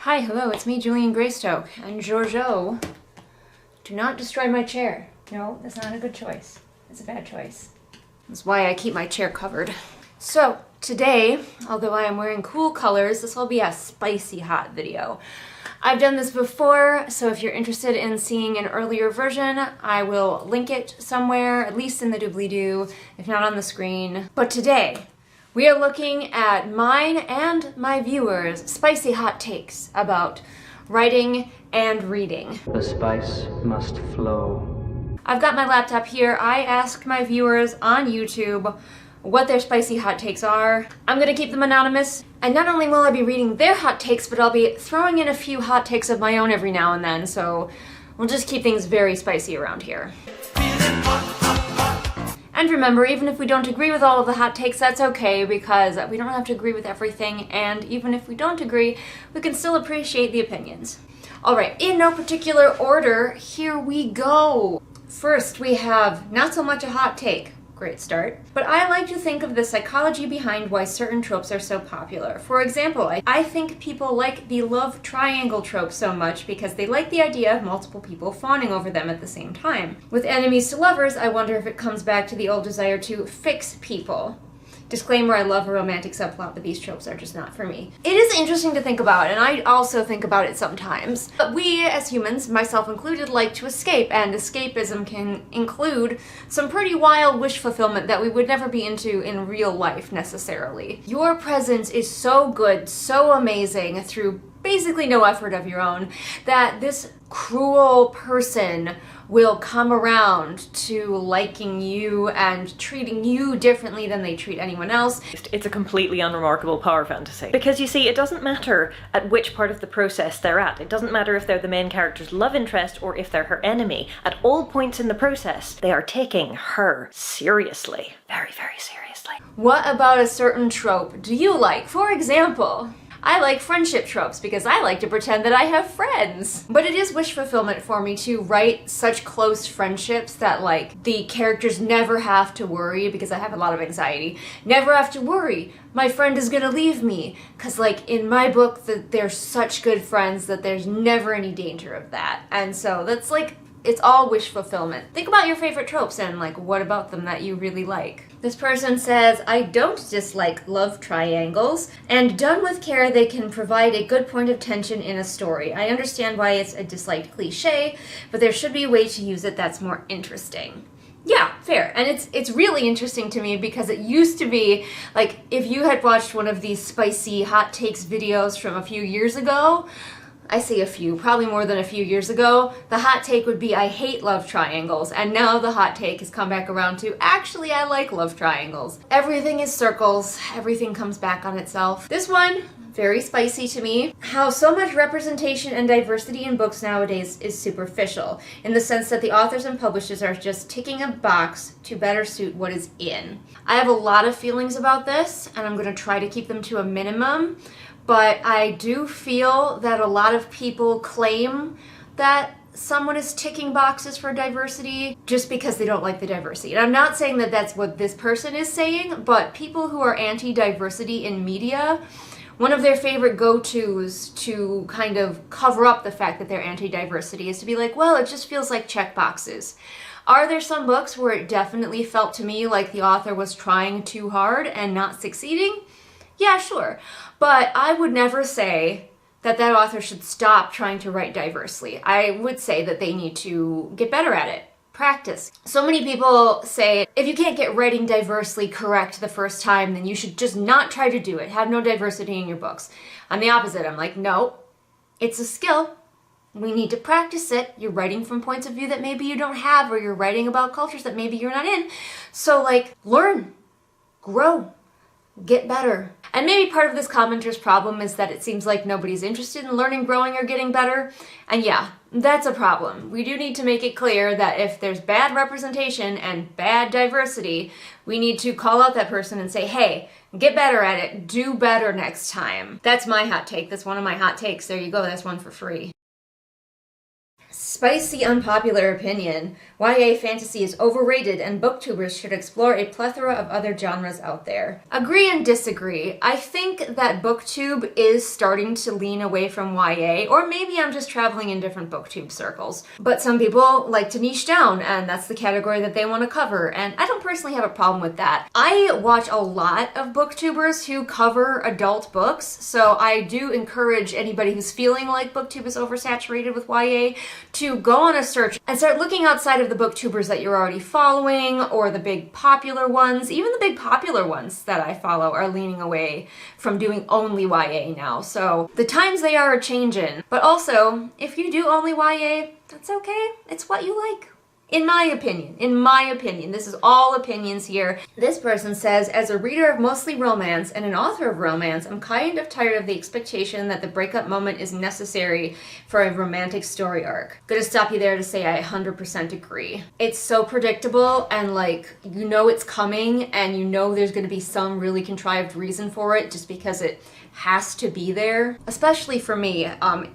Hi, hello, it's me, Julian Greystoke, and Giorgio. Do not destroy my chair. No, that's not a good choice. It's a bad choice. That's why I keep my chair covered. So, today, although I am wearing cool colors, this will be a spicy hot video. I've done this before, so if you're interested in seeing an earlier version, I will link it somewhere, at least in the doobly-doo, if not on the screen. But today, we are looking at mine and my viewers' spicy hot takes about writing and reading. The spice must flow. I've got my laptop here. I asked my viewers on YouTube what their spicy hot takes are. I'm gonna keep them anonymous, and not only will I be reading their hot takes, but I'll be throwing in a few hot takes of my own every now and then, so we'll just keep things very spicy around here. And remember, even if we don't agree with all of the hot takes, that's okay, because we don't have to agree with everything, and even if we don't agree, we can still appreciate the opinions. Alright, in no particular order, here we go! First, we have not so much a hot take. Great start. But I like to think of the psychology behind why certain tropes are so popular. For example, I think people like the love triangle trope so much because they like the idea of multiple people fawning over them at the same time. With enemies to lovers, I wonder if it comes back to the old desire to fix people. Disclaimer, I love a romantic subplot, but these tropes are just not for me. It is interesting to think about, and I also think about it sometimes. But we, as humans, myself included, like to escape, and escapism can include some pretty wild wish fulfillment that we would never be into in real life, necessarily. Your presence is so good, so amazing, through basically no effort of your own, that this cruel person will come around to liking you and treating you differently than they treat anyone else. It's a completely unremarkable power fantasy. Because you see, it doesn't matter at which part of the process they're at. It doesn't matter if they're the main character's love interest or if they're her enemy. At all points in the process, they are taking her seriously. Very, very seriously. What about a certain trope do you like? For example, I like friendship tropes because I like to pretend that I have friends. But it is wish fulfillment for me to write such close friendships that, like, the characters never have to worry, because I have a lot of anxiety, never have to worry, my friend is gonna leave me. Cause, like, in my book, they're such good friends that there's never any danger of that. And so that's like, it's all wish fulfillment. Think about your favorite tropes and, like, what about them that you really like? This person says, I don't dislike love triangles, and done with care they can provide a good point of tension in a story. I understand why it's a disliked cliche, but there should be a way to use it that's more interesting. Yeah, fair. And it's really interesting to me because it used to be, like, if you had watched one of these spicy hot takes videos from a few years ago, I say a few, probably more than a few years ago, the hot take would be, I hate love triangles, and now the hot take has come back around to, actually I like love triangles. Everything is circles, everything comes back on itself. This one, very spicy to me. How so much representation and diversity in books nowadays is superficial, in the sense that the authors and publishers are just ticking a box to better suit what is in. I have a lot of feelings about this, and I'm gonna try to keep them to a minimum. But I do feel that a lot of people claim that someone is ticking boxes for diversity just because they don't like the diversity. And I'm not saying that that's what this person is saying, but people who are anti-diversity in media, one of their favorite go-tos to kind of cover up the fact that they're anti-diversity is to be like, well, it just feels like check boxes. Are there some books where it definitely felt to me like the author was trying too hard and not succeeding? Yeah, sure. But I would never say that that author should stop trying to write diversely. I would say that they need to get better at it. Practice. So many people say, if you can't get writing diversely correct the first time, then you should just not try to do it. Have no diversity in your books. I'm the opposite. I'm like, no, it's a skill. We need to practice it. You're writing from points of view that maybe you don't have, or you're writing about cultures that maybe you're not in. So, like, learn, grow, get better. And maybe part of this commenter's problem is that it seems like nobody's interested in learning, growing, or getting better. And yeah, that's a problem. We do need to make it clear that if there's bad representation and bad diversity, we need to call out that person and say, hey, get better at it, do better next time. That's my hot take. That's one of my hot takes. There you go, that's one for free. Spicy unpopular opinion. YA fantasy is overrated and booktubers should explore a plethora of other genres out there. Agree and disagree. I think that booktube is starting to lean away from YA, or maybe I'm just traveling in different booktube circles. But some people like to niche down, and that's the category that they want to cover, and I don't personally have a problem with that. I watch a lot of booktubers who cover adult books, so I do encourage anybody who's feeling like booktube is oversaturated with YA to go on a search and start looking outside of the booktubers that you're already following, or the big popular ones. Even the big popular ones that I follow are leaning away from doing only YA now. So the times they are changing. But also, if you do only YA, that's okay. It's what you like. In my opinion, this is all opinions here. This person says, as a reader of mostly romance and an author of romance, I'm kind of tired of the expectation that the breakup moment is necessary for a romantic story arc. Gonna stop you there to say I 100% agree. It's so predictable, and like, you know it's coming, and you know there's gonna be some really contrived reason for it just because it has to be there. Especially for me,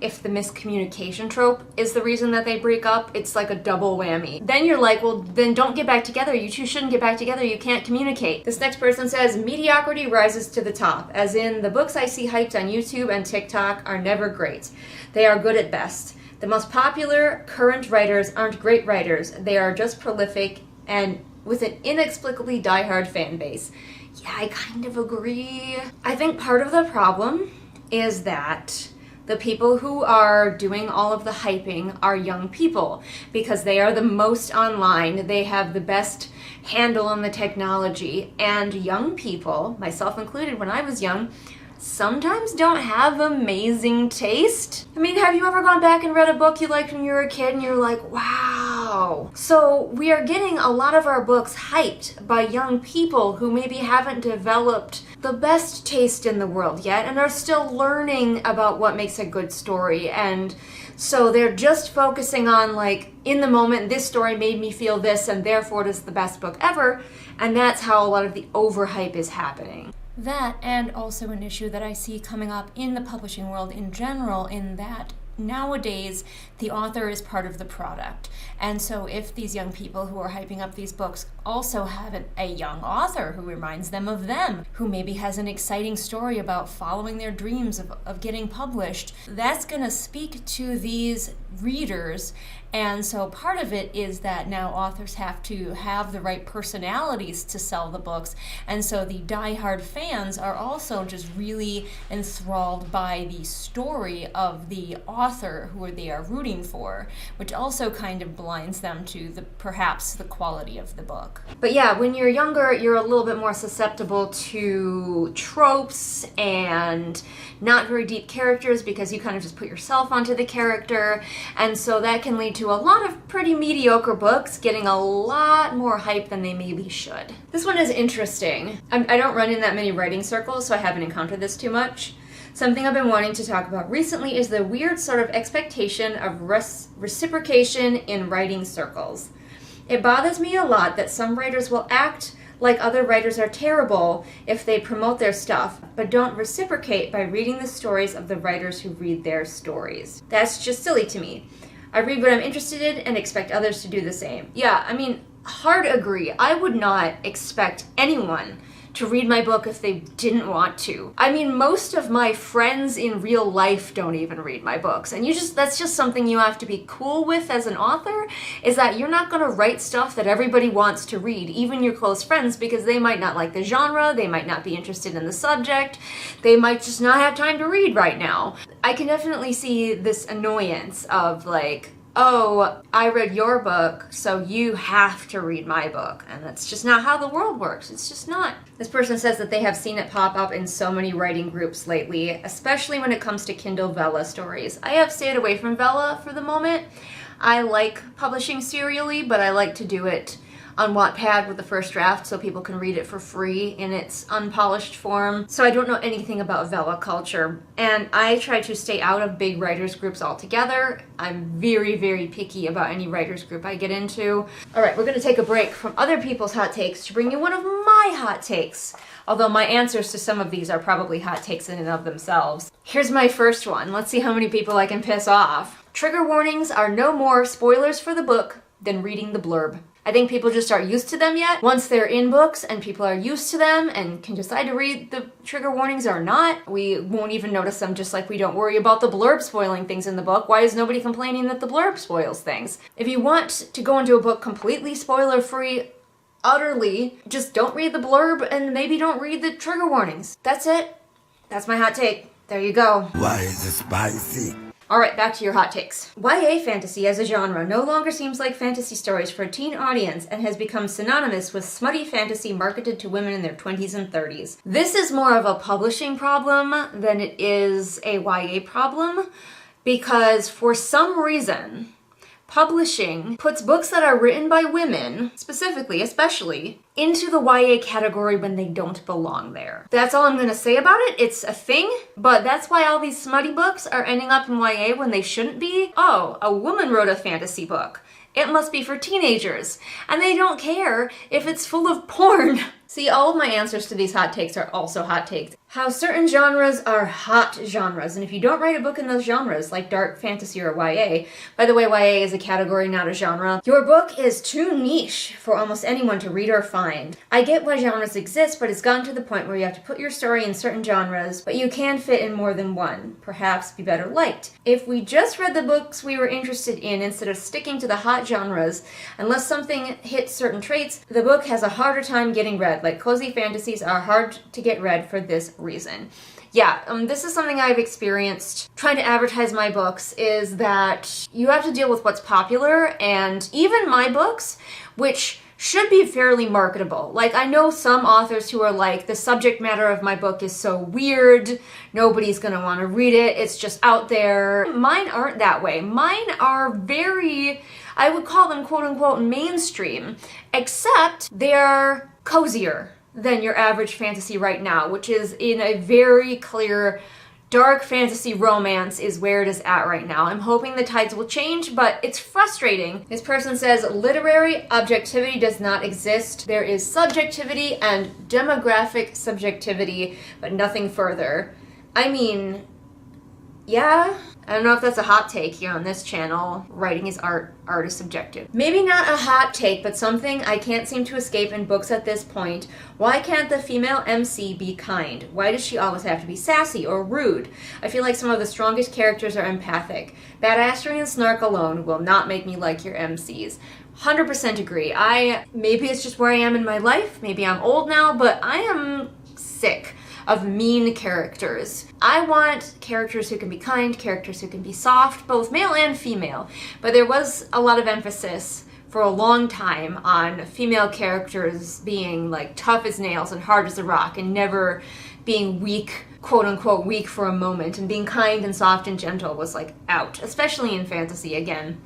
if the miscommunication trope is the reason that they break up, it's like a double whammy. Then you're like, well, then don't get back together. You two shouldn't get back together. You can't communicate. This next person says, mediocrity rises to the top, as in the books I see hyped on YouTube and TikTok are never great. They are good at best. The most popular current writers aren't great writers. They are just prolific and with an inexplicably diehard fan base. Yeah, I kind of agree. I think part of the problem is that the people who are doing all of the hyping are young people, because they are the most online, they have the best handle on the technology, and young people, myself included when I was young, sometimes don't have amazing taste. I mean, have you ever gone back and read a book you liked when you were a kid and you're like, wow. So we are getting a lot of our books hyped by young people who maybe haven't developed the best taste in the world yet and are still learning about what makes a good story. And so they're just focusing on, like, in the moment, this story made me feel this and therefore it is the best book ever. And that's how a lot of the overhype is happening. That, and also an issue that I see coming up in the publishing world in general, in that nowadays the author is part of the product. And so if these young people who are hyping up these books also have a young author who reminds them of them, who maybe has an exciting story about following their dreams of getting published, that's going to speak to these readers. And so part of it is that now authors have to have the right personalities to sell the books. And so the diehard fans are also just really enthralled by the story of the author who they are rooting for, which also kind of blinds them to perhaps the quality of the book. But yeah, when you're younger, you're a little bit more susceptible to tropes and not very deep characters because you kind of just put yourself onto the character. And so that can lead to a lot of pretty mediocre books getting a lot more hype than they maybe should. This one is interesting. I don't run in that many writing circles, so I haven't encountered this too much. Something I've been wanting to talk about recently is the weird sort of expectation of reciprocation in writing circles. It bothers me a lot that some writers will act like other writers are terrible if they promote their stuff, but don't reciprocate by reading the stories of the writers who read their stories. That's just silly to me. I read what I'm interested in and expect others to do the same. Yeah, I mean, hard agree. I would not expect anyone to read my book if they didn't want to. I mean, most of my friends in real life don't even read my books. And that's just something you have to be cool with as an author, is that you're not gonna write stuff that everybody wants to read, even your close friends, because they might not like the genre, they might not be interested in the subject, they might just not have time to read right now. I can definitely see this annoyance of like, oh, I read your book, so you have to read my book. And that's just not how the world works. It's just not. This person says that they have seen it pop up in so many writing groups lately, especially when it comes to Kindle Vella stories. I have stayed away from Vella for the moment. I like publishing serially, but I like to do it on Wattpad with the first draft so people can read it for free in its unpolished form. So I don't know anything about Vela culture, and I try to stay out of big writers groups altogether. I'm very, very picky about any writers group I get into. All right, we're gonna take a break from other people's hot takes to bring you one of my hot takes. Although my answers to some of these are probably hot takes in and of themselves. Here's my first one. Let's see how many people I can piss off. Trigger warnings are no more spoilers for the book than reading the blurb. I think people just aren't used to them yet. Once they're in books and people are used to them and can decide to read the trigger warnings or not, we won't even notice them, just like we don't worry about the blurb spoiling things in the book. Why is nobody complaining that the blurb spoils things? If you want to go into a book completely spoiler-free, utterly, just don't read the blurb and maybe don't read the trigger warnings. That's it. That's my hot take. There you go. Why is it spicy? Alright, back to your hot takes. YA fantasy as a genre no longer seems like fantasy stories for a teen audience and has become synonymous with smutty fantasy marketed to women in their 20s and 30s. This is more of a publishing problem than it is a YA problem, because for some reason, publishing puts books that are written by women, specifically, especially, into the YA category when they don't belong there. That's all I'm gonna say about it. It's a thing, but that's why all these smutty books are ending up in YA when they shouldn't be. Oh, a woman wrote a fantasy book. It must be for teenagers. And they don't care if it's full of porn. See, all of my answers to these hot takes are also hot takes. How certain genres are hot genres, and if you don't write a book in those genres, like dark fantasy or YA, by the way, YA is a category, not a genre, your book is too niche for almost anyone to read or find. I get why genres exist, but it's gotten to the point where you have to put your story in certain genres, but you can fit in more than one, perhaps be better liked. If we just read the books we were interested in instead of sticking to the hot genres, unless something hits certain traits, the book has a harder time getting read. Like cozy fantasies are hard to get read for this reason. Yeah, this is something I've experienced trying to advertise my books, is that you have to deal with what's popular, and even my books, which should be fairly marketable. Like, I know some authors who are like, the subject matter of my book is so weird, nobody's gonna want to read it, it's just out there. Mine aren't that way. Mine are very, I would call them quote-unquote mainstream, except they're cozier than your average fantasy right now, which is in a very clear dark fantasy romance is where it is at right now. I'm hoping the tides will change, but it's frustrating. This person says, literary objectivity does not exist. There is subjectivity and demographic subjectivity, but nothing further. I mean, yeah, I don't know if that's a hot take here on this channel. Writing is art, art is subjective. Maybe not a hot take, but something I can't seem to escape in books at this point. Why can't the female MC be kind? Why does she always have to be sassy or rude? I feel like some of the strongest characters are empathic. Badassery and snark alone will not make me like your MCs. 100% agree. Maybe it's just where I am in my life, maybe I'm old now, but I am sick of mean characters. I want characters who can be kind, characters who can be soft, both male and female. But there was a lot of emphasis for a long time on female characters being like tough as nails and hard as a rock and never being weak, quote unquote weak for a moment, and being kind and soft and gentle was like out, especially in fantasy. Again,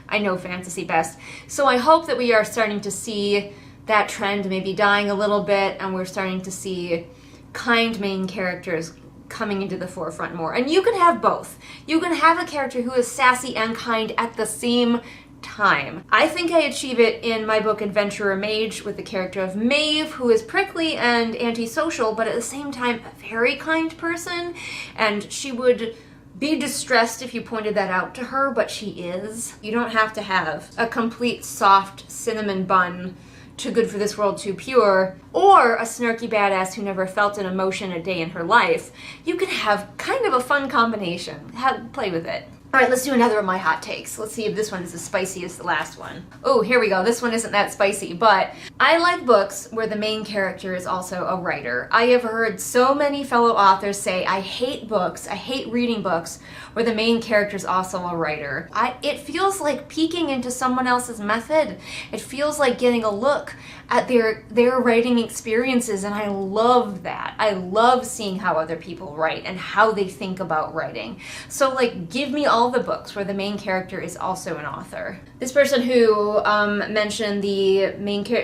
I know fantasy best. So I hope that we are starting to see that trend maybe dying a little bit, and we're starting to see kind main characters coming into the forefront more. And you can have both. You can have a character who is sassy and kind at the same time. I think I achieve it in my book Adventurer Mage with the character of Maeve, who is prickly and antisocial, but at the same time a very kind person, and she would be distressed if you pointed that out to her, but she is. You don't have to have a complete soft cinnamon bun, too good for this world, too pure, or a snarky badass who never felt an emotion a day in her life. You can have kind of a fun combination. Play with it. All right, let's do another of my hot takes. Let's see if this one is as spicy as the last one. Oh, here we go. This one isn't that spicy, but I like books where the main character is also a writer. I have heard so many fellow authors say, I hate books, I hate reading books where the main character is also a writer. It feels like peeking into someone else's method. It feels like getting a look at their writing experiences, and I love that. I love seeing how other people write and how they think about writing. So like, give me all all the books where the main character is also an author. This person who mentioned the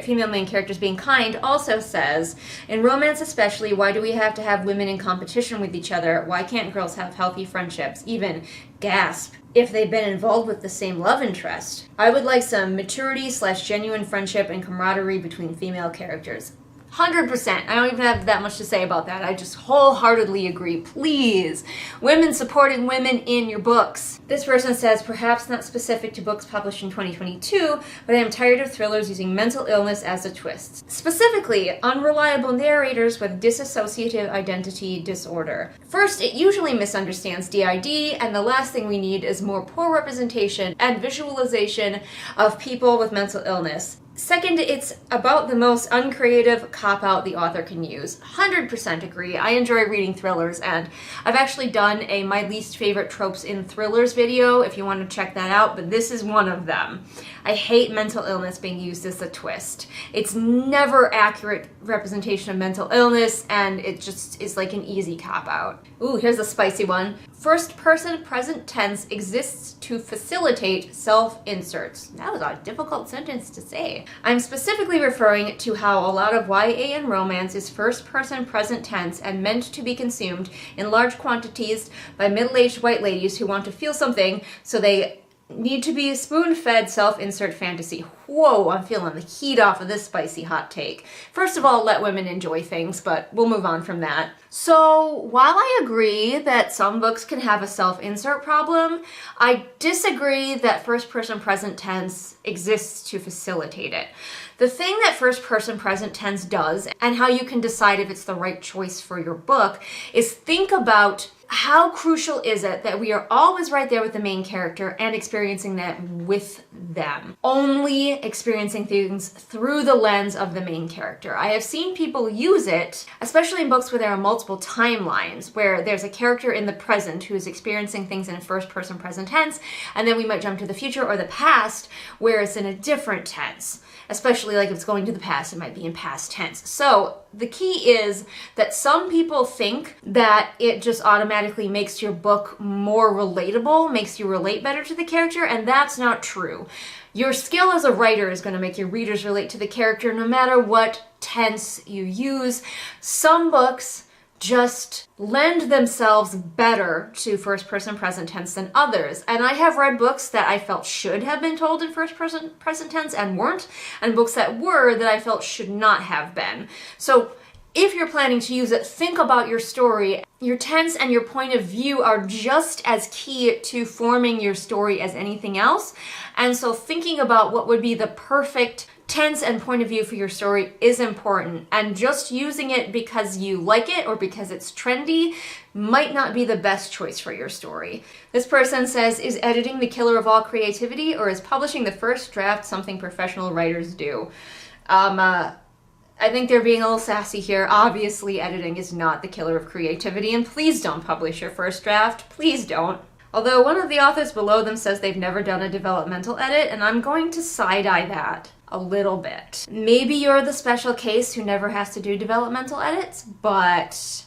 female main characters being kind also says, in romance especially, why do we have to have women in competition with each other? Why can't girls have healthy friendships? Even, gasp, if they've been involved with the same love interest. I would like some maturity / genuine friendship and camaraderie between female characters. 100%. I don't even have that much to say about that. I just wholeheartedly agree. Please, women supporting women in your books. This person says, perhaps not specific to books published in 2022, but I am tired of thrillers using mental illness as a twist. Specifically, unreliable narrators with dissociative identity disorder. First, it usually misunderstands DID, and the last thing we need is more poor representation and visualization of people with mental illness. Second, it's about the most uncreative cop-out the author can use. 100% agree. I enjoy reading thrillers, and I've actually done a my least favorite tropes in thrillers video if you want to check that out, but this is one of them. I hate mental illness being used as a twist. It's never accurate representation of mental illness, and it just is like an easy cop-out. Ooh, here's a spicy one. First person present tense exists to facilitate self-inserts. That was a difficult sentence to say. I'm specifically referring to how a lot of YA and romance is first person present tense and meant to be consumed in large quantities by middle-aged white ladies who want to feel something, so they need to be a spoon-fed self-insert fantasy. Whoa, I'm feeling the heat off of this spicy hot take. First of all, let women enjoy things, but we'll move on from that. So, while I agree that some books can have a self-insert problem, I disagree that first-person present tense exists to facilitate it. The thing that first-person present tense does, and how you can decide if it's the right choice for your book, is think about how crucial is it that we are always right there with the main character and experiencing that with them. Only experiencing things through the lens of the main character. I have seen people use it, especially in books where there are multiple timelines, where there's a character in the present who is experiencing things in a first-person present tense, and then we might jump to the future or the past where it's in a different tense. Especially like if it's going to the past, it might be in past tense. So the key is that some people think that it just automatically makes your book more relatable, makes you relate better to the character, and that's not true. Your skill as a writer is going to make your readers relate to the character no matter what tense you use. Some books just lend themselves better to first-person present tense than others. And I have read books that I felt should have been told in first-person present tense and weren't, and books that were that I felt should not have been. So if you're planning to use it, think about your story. Your tense and your point of view are just as key to forming your story as anything else. And so thinking about what would be the perfect tense and point of view for your story is important, and just using it because you like it or because it's trendy might not be the best choice for your story. This person says, is editing the killer of all creativity, or is publishing the first draft something professional writers do? I think they're being a little sassy here. Obviously, editing is not the killer of creativity, and please don't publish your first draft. Please don't. Although one of the authors below them says they've never done a developmental edit, and I'm going to side-eye that a little bit. Maybe you're the special case who never has to do developmental edits, but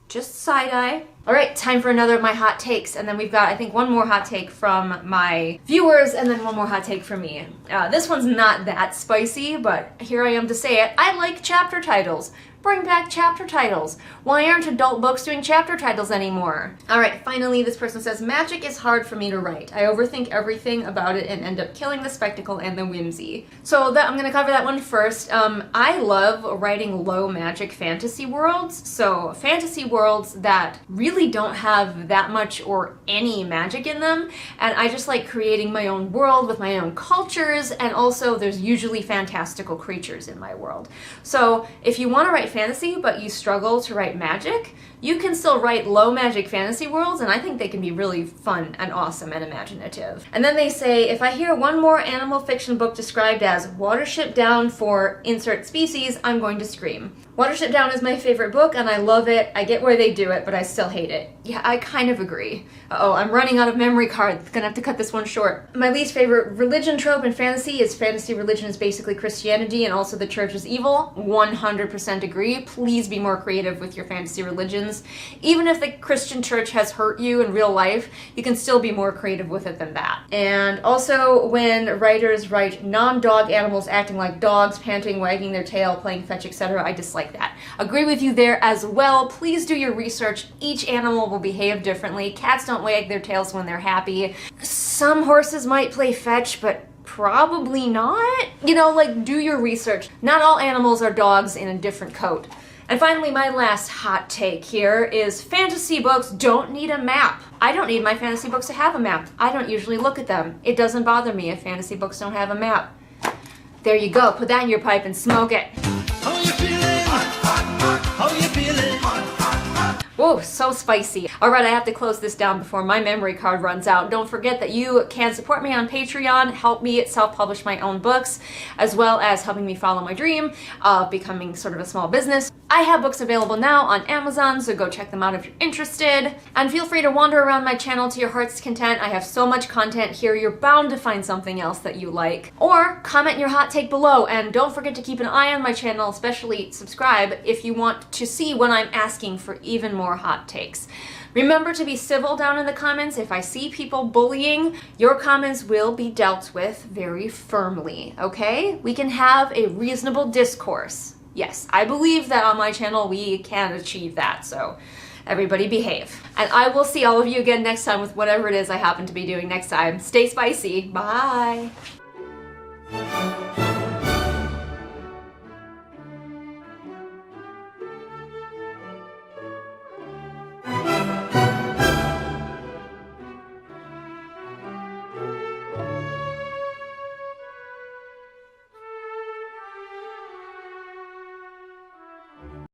just side-eye. All right, time for another of my hot takes, and then we've got, I think, one more hot take from my viewers, and then one more hot take from me. This one's not that spicy, but here I am to say it. I like chapter titles. Bring back chapter titles. Why aren't adult books doing chapter titles anymore? All right, finally, this person says, magic is hard for me to write. I overthink everything about it and end up killing the spectacle and the whimsy. So I'm gonna cover that one first. I love writing low magic fantasy worlds. So fantasy worlds that really don't have that much or any magic in them. And I just like creating my own world with my own cultures. And also there's usually fantastical creatures in my world. So if you wanna write fantasy, but you struggle to write magic, you can still write low magic fantasy worlds, and I think they can be really fun and awesome and imaginative. And then they say, if I hear one more animal fiction book described as Watership Down for insert species, I'm going to scream. Watership Down is my favorite book, and I love it. I get where they do it, but I still hate it. Yeah, I kind of agree. Uh-oh, I'm running out of memory cards. Gonna have to cut this one short. My least favorite religion trope in fantasy is fantasy religion is basically Christianity, and also the church is evil. 100% agree. Please be more creative with your fantasy religions. friends. Even if the Christian church has hurt you in real life, you can still be more creative with it than that. And also when writers write non-dog animals acting like dogs, panting, wagging their tail, playing fetch, etc., I dislike that. Agree with you there as well. Please do your research. Each animal will behave differently. Cats don't wag their tails when they're happy. Some horses might play fetch, but probably not. You know, like, do your research. Not all animals are dogs in a different coat. And finally, my last hot take here is fantasy books don't need a map. I don't need my fantasy books to have a map. I don't usually look at them. It doesn't bother me if fantasy books don't have a map. There you go. Put that in your pipe and smoke it. How you feeling? How you feeling? Whoa, so spicy. Alright, I have to close this down before my memory card runs out. Don't forget that you can support me on Patreon, help me self-publish my own books, as well as helping me follow my dream of becoming sort of a small business. I have books available now on Amazon, so go check them out if you're interested. And feel free to wander around my channel to your heart's content. I have so much content here, you're bound to find something else that you like. Or comment your hot take below, and don't forget to keep an eye on my channel, especially subscribe if you want to see when I'm asking for even more hot takes. Remember to be civil down in the comments. If I see people bullying, your comments will be dealt with very firmly, okay? We can have a reasonable discourse. Yes, I believe that on my channel we can achieve that, so everybody behave. And I will see all of you again next time with whatever it is I happen to be doing next time. Stay spicy. Bye!